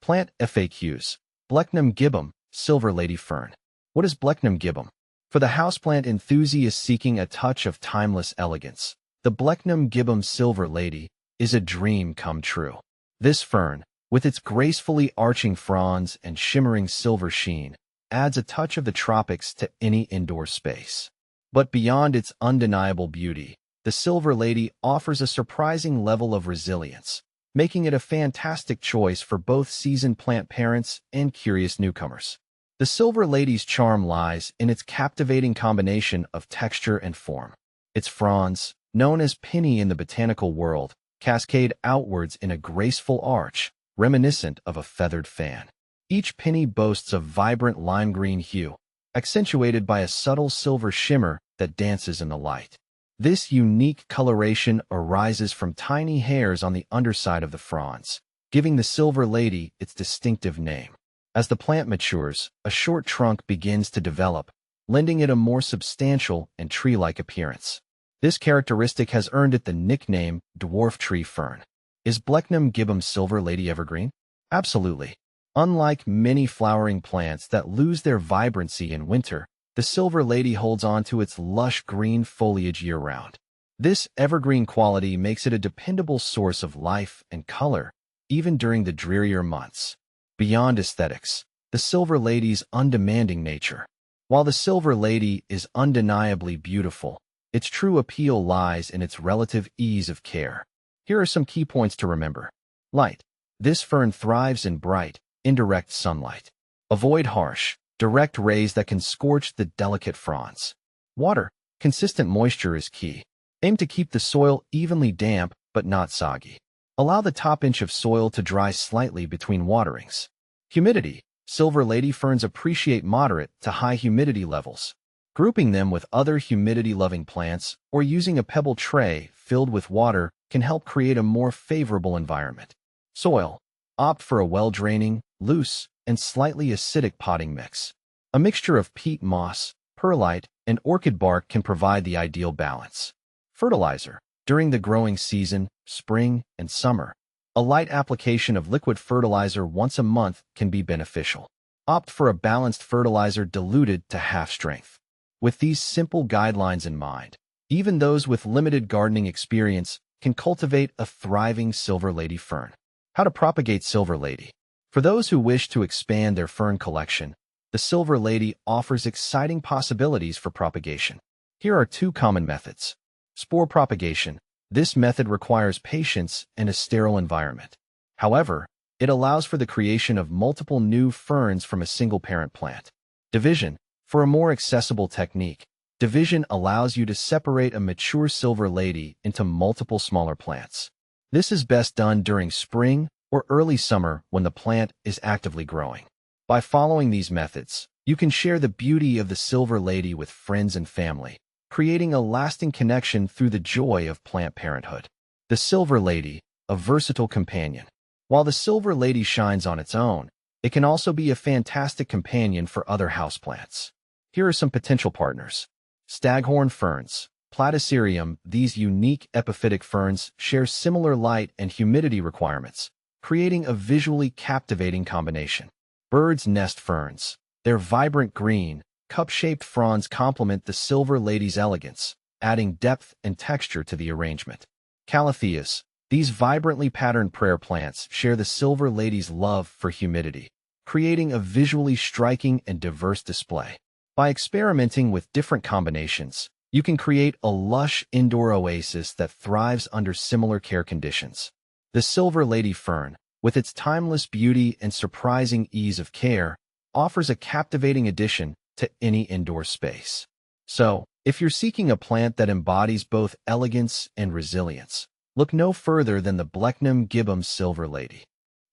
Plant FAQs. Blechnum gibbum, Silver Lady Fern. What is Blechnum gibbum? For the houseplant enthusiast seeking a touch of timeless elegance, the Blechnum gibbum Silver Lady is a dream come true. This fern, with its gracefully arching fronds and shimmering silver sheen, adds a touch of the tropics to any indoor space. But beyond its undeniable beauty, the Silver Lady offers a surprising level of resilience, making it a fantastic choice for both seasoned plant parents and curious newcomers. The Silver Lady's charm lies in its captivating combination of texture and form. Its fronds, known as pinnae in the botanical world, cascade outwards in a graceful arch, reminiscent of a feathered fan. Each pinnae boasts a vibrant lime green hue, accentuated by a subtle silver shimmer that dances in the light. This unique coloration arises from tiny hairs on the underside of the fronds, giving the Silver Lady its distinctive name. As the plant matures, a short trunk begins to develop, lending it a more substantial and tree-like appearance. This characteristic has earned it the nickname dwarf tree fern. Is Blechnum gibbum Silver Lady evergreen? Absolutely. Unlike many flowering plants that lose their vibrancy in winter, the Silver Lady holds on to its lush green foliage year-round. This evergreen quality makes it a dependable source of life and color, even during the drearier months. Beyond aesthetics, the Silver Lady's undemanding nature. While the Silver Lady is undeniably beautiful, its true appeal lies in its relative ease of care. Here are some key points to remember. Light. This fern thrives in bright, indirect sunlight. Avoid harsh, direct rays that can scorch the delicate fronds. Water. Consistent moisture is key. Aim to keep the soil evenly damp but not soggy. Allow the top inch of soil to dry slightly between waterings. Humidity. Silver Lady ferns appreciate moderate to high humidity levels. Grouping them with other humidity-loving plants or using a pebble tray filled with water can help create a more favorable environment. Soil. Opt for a well-draining, loose, and slightly acidic potting mix. A mixture of peat moss, perlite, and orchid bark can provide the ideal balance. Fertilizer. During the growing season, spring and summer, a light application of liquid fertilizer once a month can be beneficial. Opt for a balanced fertilizer diluted to half strength. With these simple guidelines in mind, even those with limited gardening experience can cultivate a thriving Silver Lady fern. How to propagate Silver Lady? For those who wish to expand their fern collection, the Silver Lady offers exciting possibilities for propagation. Here are two common methods. Spore propagation. This method requires patience and a sterile environment. However, it allows for the creation of multiple new ferns from a single parent plant. Division. For a more accessible technique, division allows you to separate a mature Silver Lady into multiple smaller plants. This is best done during spring or early summer when the plant is actively growing. By following these methods, you can share the beauty of the Silver Lady with friends and family, creating a lasting connection through the joy of plant parenthood. The Silver Lady, a versatile companion. While the Silver Lady shines on its own, it can also be a fantastic companion for other houseplants. Here are some potential partners. Staghorn ferns. Platycerium. These unique epiphytic ferns share similar light and humidity requirements, creating a visually captivating combination. Bird's nest ferns. Their vibrant green, cup-shaped fronds complement the Silver Lady's elegance, adding depth and texture to the arrangement. Calatheas. These vibrantly patterned prayer plants share the Silver Lady's love for humidity, creating a visually striking and diverse display. By experimenting with different combinations, you can create a lush indoor oasis that thrives under similar care conditions. The Silver Lady fern, with its timeless beauty and surprising ease of care, offers a captivating addition to any indoor space. So, if you're seeking a plant that embodies both elegance and resilience, look no further than the Blechnum gibbum Silver Lady.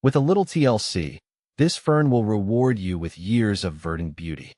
With a little TLC, this fern will reward you with years of verdant beauty.